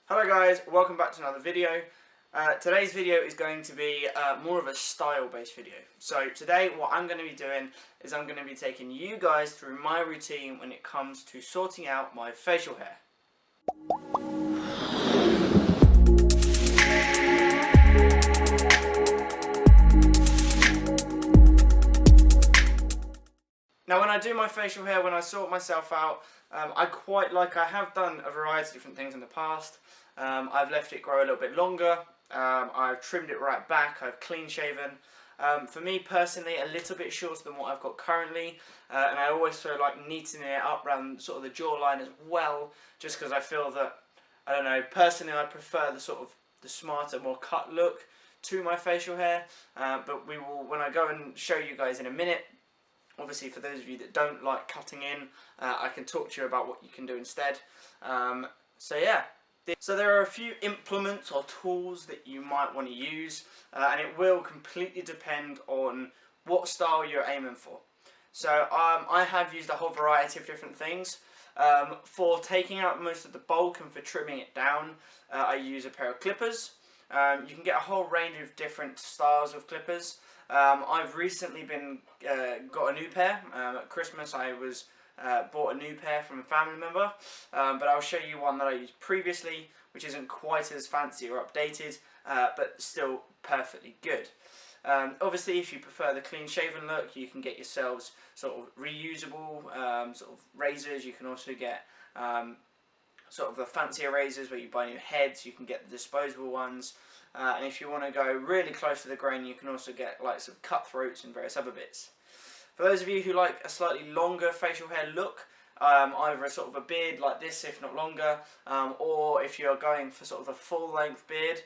Hello guys, welcome back to another video. Today's video is going to be more of a style based video. So today what I'm going to be doing is I'm going to be taking you guys through my routine when it comes to sorting out my facial hair. Now when I do my facial hair, when I sort myself out, I have done a variety of different things in the past. I've left it grow a little bit longer, I've trimmed it right back, I've clean shaven. For me personally, a little bit shorter than what I've got currently, and I always feel like neatening it up around sort of the jawline as well, just because I feel that, I don't know, personally I prefer the smarter, more cut look to my facial hair, but we will, when I go and show you guys in a minute, obviously for those of you that don't like cutting in, I can talk to you about what you can do instead. So yeah. So there are a few implements or tools that you might want to use, and it will completely depend on what style you're aiming for. So I have used a whole variety of different things. For taking out most of the bulk and for trimming it down, I use a pair of clippers. You can get a whole range of different styles of clippers. I've recently got a new pair. At Christmas I bought a new pair from a family member, but I'll show you one that I used previously, which isn't quite as fancy or updated, but still perfectly good. Obviously, if you prefer the clean shaven look, you can get yourselves sort of reusable sort of razors. You can also get sort of the fancier razors where you buy new heads. You can get the disposable ones, and if you want to go really close to the grain, you can also get like some cutthroats and various other bits. For those of you who like a slightly longer facial hair look, either sort of a beard like this, if not longer, or if you're going for sort of a full length beard,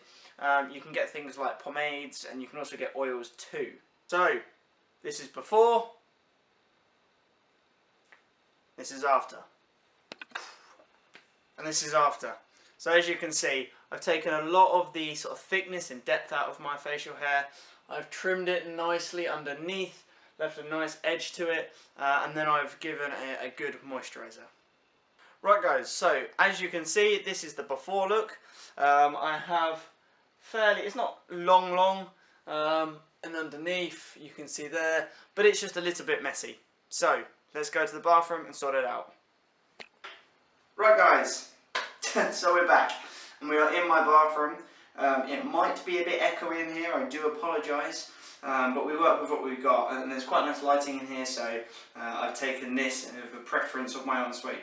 you can get things like pomades, and you can also get oils too. So, this is before, this is after, and this is after. So as you can see, I've taken a lot of the sort of thickness and depth out of my facial hair. I've trimmed it nicely underneath, left a nice edge to it, and then I've given a good moisturiser. Right guys, so as you can see, this is the before look. I have it's not long, and underneath you can see there, but it's just a little bit messy. So let's go to the bathroom and sort it out. Right guys, so we're back, and we are in my bathroom. It might be a bit echoey in here, I do apologise. But we work with what we've got, and there's quite nice lighting in here, so I've taken this of a preference of my own suite.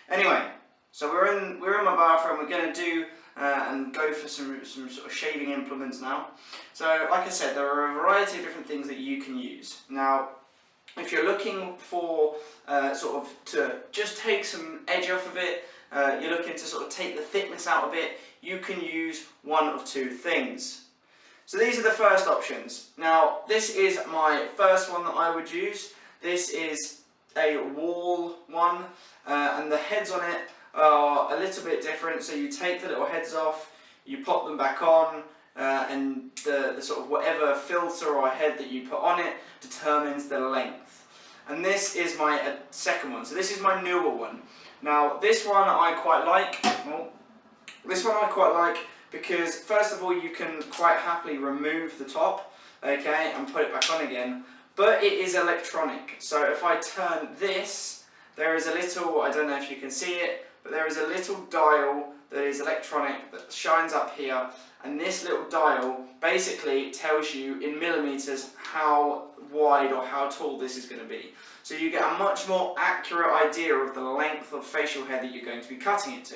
Anyway, so we're in my bathroom. We're going to do and go for some sort of shaving implements now. So, like I said, there are a variety of different things that you can use. Now, if you're looking for to just take some edge off of it, you're looking to sort of take the thickness out a bit, you can use one of two things. So these are the first options. Now this is my first one that I would use. This is a wall one, and the heads on it are a little bit different. So you take the little heads off, you pop them back on, and the sort of whatever filter or head that you put on it determines the length. And this is my second one. So this is my newer one. Now this one I quite like. Because first of all, you can quite happily remove the top, okay, and put it back on again, but it is electronic. So if I turn this, there is a little, I don't know if you can see it, but there is a little dial that is electronic that shines up here, and this little dial basically tells you in millimeters how wide or how tall this is going to be. So you get a much more accurate idea of the length of facial hair that you're going to be cutting it to.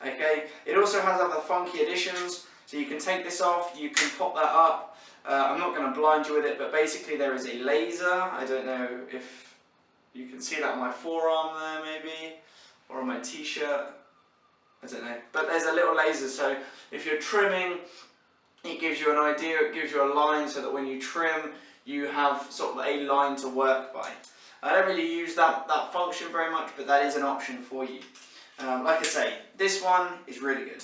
Okay, it also has other funky additions, so you can take this off, you can pop that up. I'm not going to blind you with it, but basically there is a laser. I don't know if you can see that on my forearm there maybe, or on my t-shirt, I don't know, but there's a little laser, so if you're trimming, it gives you an idea, it gives you a line so that when you trim, you have sort of a line to work by. I don't really use that function very much, but that is an option for you. Like I say, this one is really good.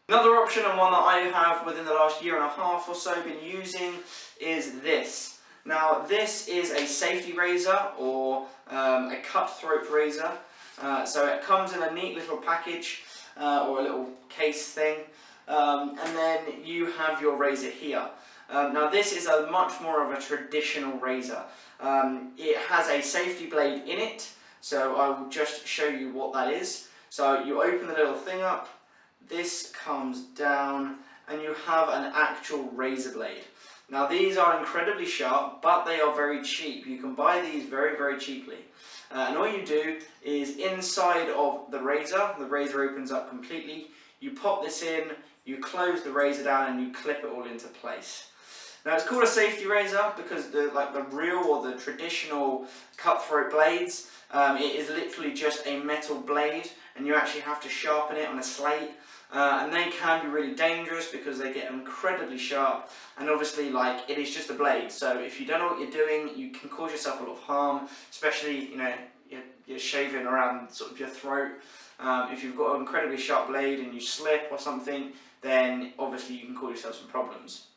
Another option, and one that I have within the last year and a half or so been using, is this. Now this is a safety razor, or a cutthroat razor. So it comes in a neat little package, or a little case thing, and then you have your razor here. Now this is a much more of a traditional razor. It has a safety blade in it, so I will just show you what that is. So you open the little thing up, this comes down, and you have an actual razor blade. Now these are incredibly sharp, but they are very cheap. You can buy these very, very cheaply. And all you do is inside of the razor opens up completely, you pop this in, you close the razor down, and you clip it all into place. Now it's called a safety razor because the real or the traditional cutthroat blades, it is literally just a metal blade, and you actually have to sharpen it on a slate. And they can be really dangerous because they get incredibly sharp, and obviously it is just a blade, so if you don't know what you're doing you can cause yourself a lot of harm, especially you're shaving around sort of your throat. If you've got an incredibly sharp blade and you slip or something, then obviously you can cause yourself some problems.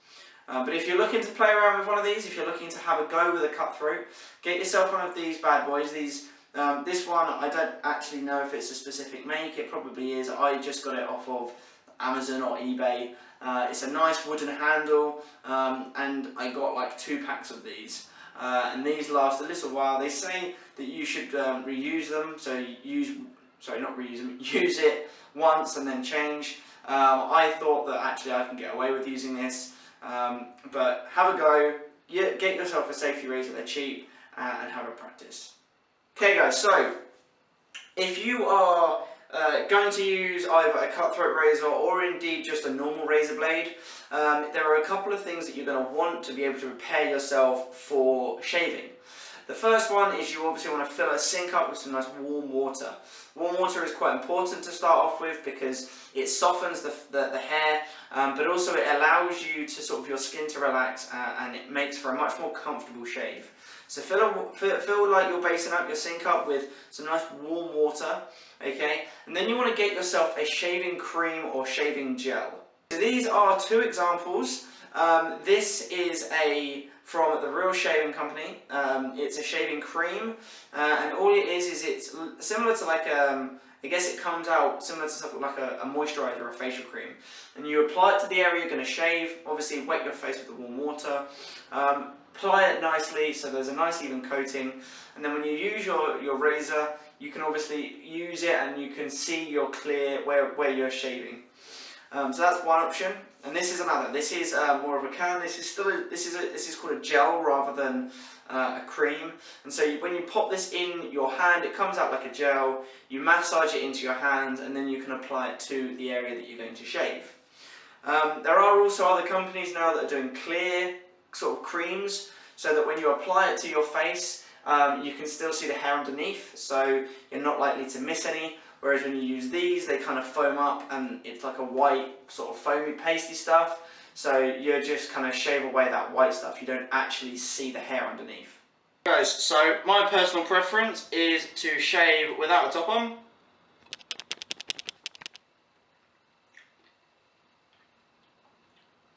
But if you're looking to play around with one of these, if you're looking to have a go with a cutthroat, get yourself one of these bad boys. This one, I don't actually know if it's a specific make, it probably is. I just got it off of Amazon or eBay. It's a nice wooden handle, and I got like 2 packs of these. And these last a little while. They say that you should reuse them, so use it once and then change. I thought that actually I can get away with using this, but have a go, get yourself a safety razor, they're cheap, and have a practice. Okay guys, so if you are going to use either a cutthroat razor or indeed just a normal razor blade, there are a couple of things that you're going to want to be able to prepare yourself for shaving. The first one is you obviously want to fill a sink up with some nice warm water. Warm water is quite important to start off with because it softens the hair, but also it allows you to your skin to relax, and it makes for a much more comfortable shave. So feel like you're basing up your sink up with some nice warm water, okay? And then you want to get yourself a shaving cream or shaving gel. So these are 2 examples. This is from the Real Shaving Company. It's a shaving cream, and all it is it's similar to I guess it comes out similar to something like a moisturiser or a facial cream. And you apply it to the area you're going to shave. Obviously wet your face with the warm water. Apply it nicely so there's a nice even coating, and then when you use your razor you can obviously use it and you can see you're clear where you're shaving. So that's one option, and this is another. This is more of a can. This is called a gel rather than a cream. And so when you pop this in your hand, it comes out like a gel. You massage it into your hand, and then you can apply it to the area that you're going to shave. There are also other companies now that are doing clear sort of creams, so that when you apply it to your face, you can still see the hair underneath, so you're not likely to miss any. Whereas when you use these, they kind of foam up, and it's like a white sort of foamy pasty stuff, so you just kind of shave away that white stuff. You don't actually see the hair underneath. Guys, so my personal preference is to shave without a top on.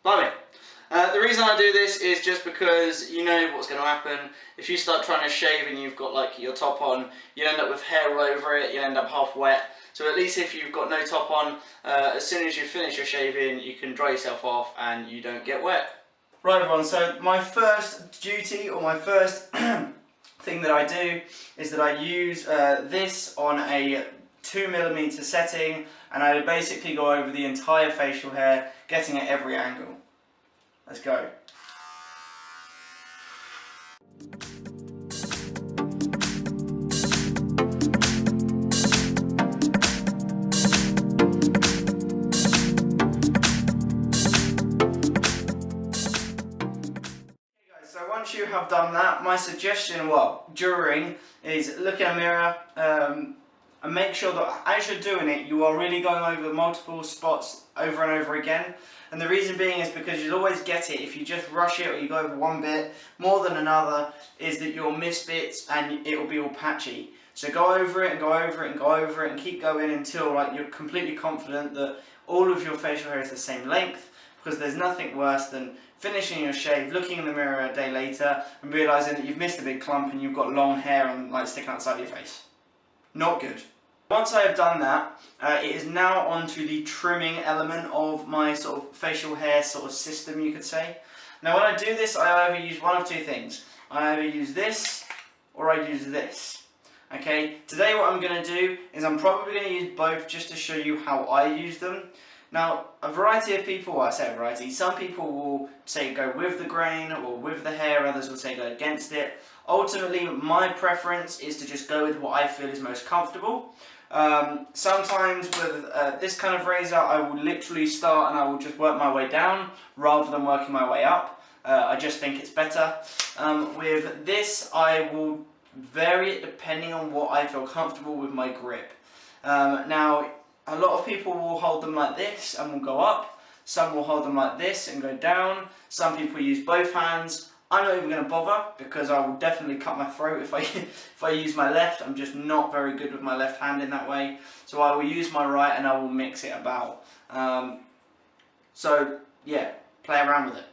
Love it. The reason I do this is just because you know what's going to happen. If you start trying to shave and you've got your top on, you end up with hair all over it, you end up half wet. So at least if you've got no top on, as soon as you finish your shaving, you can dry yourself off and you don't get wet. Right everyone, so my first duty, or my first thing that I do, is that I use this on a 2mm setting, and I basically go over the entire facial hair, getting at every angle. Let's go. So once you have done that, my suggestion, during, is look in a mirror and make sure that as you're doing it, you are really going over multiple spots over and over again. And the reason being is because you'll always get it if you just rush it or you go over one bit more than another, is that you'll miss bits and it will be all patchy. So go over it and go over it and go over it and keep going until you're completely confident that all of your facial hair is the same length, because there's nothing worse than finishing your shave, looking in the mirror a day later and realising that you've missed a big clump and you've got long hair and sticking outside your face. Not good. Once I have done that, it is now on to the trimming element of my sort of facial hair sort of system, you could say. Now when I do this, I either use one of two things. I either use this or I use this. Okay, today what I'm going to do is I'm probably going to use both just to show you how I use them. Now, a variety of people, well, I say a variety, some people will say go with the grain or with the hair, others will say go against it. Ultimately, my preference is to just go with what I feel is most comfortable. Sometimes with this kind of razor, I will literally start and I will just work my way down rather than working my way up. I just think it's better. With this, I will vary it depending on what I feel comfortable with my grip. Now, a lot of people will hold them like this and will go up. Some will hold them like this and go down. Some people use both hands. I'm not even going to bother because I will definitely cut my throat if I use my left. I'm just not very good with my left hand in that way. So I will use my right and I will mix it about. So yeah, play around with it.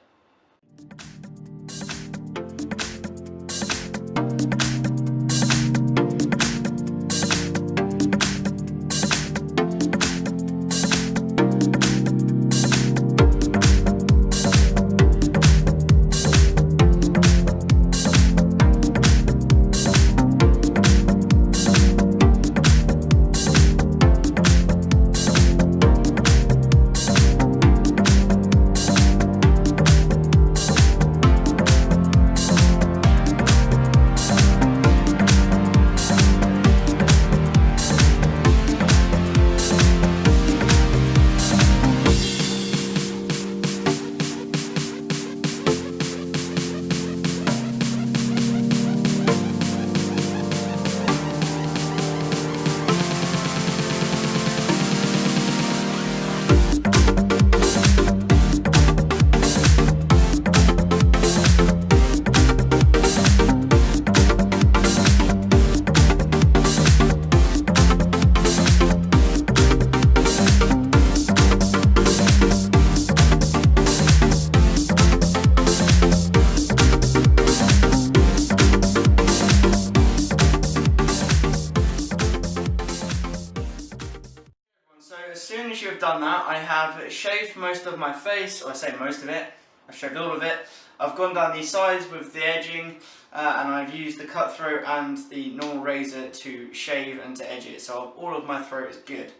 So as soon as you've done that, I have shaved most of my face, or I say most of it, I've shaved all of it. I've gone down these sides with the edging, and I've used the cut throat and the normal razor to shave and to edge it, so all of my throat is good.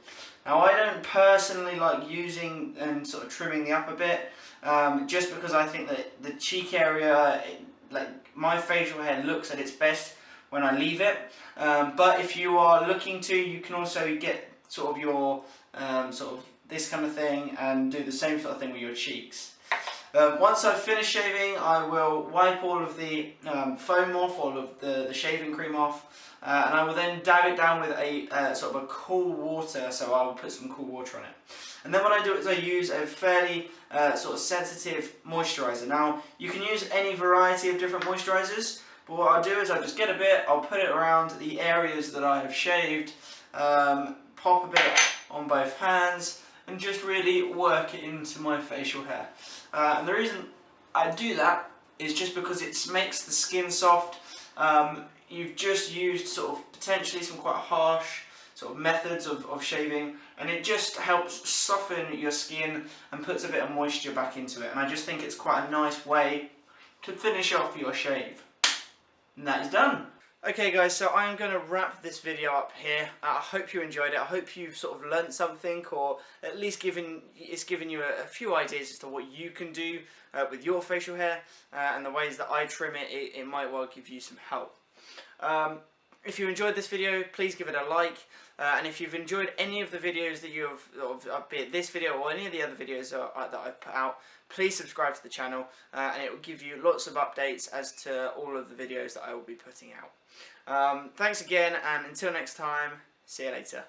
Now I don't personally like using and sort of trimming the upper bit, just because I think that the cheek area, like my facial hair looks at its best when I leave it, but if you are looking to, you can also get sort of your sort of this kind of thing and do the same sort of thing with your cheeks. Once I've finished shaving, I will wipe all of the foam off, all of the shaving cream off, and I will then dab it down with a sort of a cool water, so I will put some cool water on it. And then what I do is I use a fairly sort of sensitive moisturiser. Now, you can use any variety of different moisturisers, but what I'll do is I'll just get a bit, I'll put it around the areas that I have shaved, pop a bit on both hands, and just really work it into my facial hair. And the reason I do that is just because it makes the skin soft. You've just used sort of potentially some quite harsh sort of methods of shaving, and it just helps soften your skin and puts a bit of moisture back into it. And I just think it's quite a nice way to finish off your shave. And that is done. Okay guys, so I am going to wrap this video up here. I hope you enjoyed it. I hope you've sort of learnt something, or at least it's given you a few ideas as to what you can do with your facial hair, and the ways that I trim it, it might well give you some help. If you enjoyed this video, please give it a like, and if you've enjoyed any of the videos that you have, be it this video or any of the other videos that I've put out, please subscribe to the channel, and it will give you lots of updates as to all of the videos that I will be putting out. Thanks again, and until next time, see you later.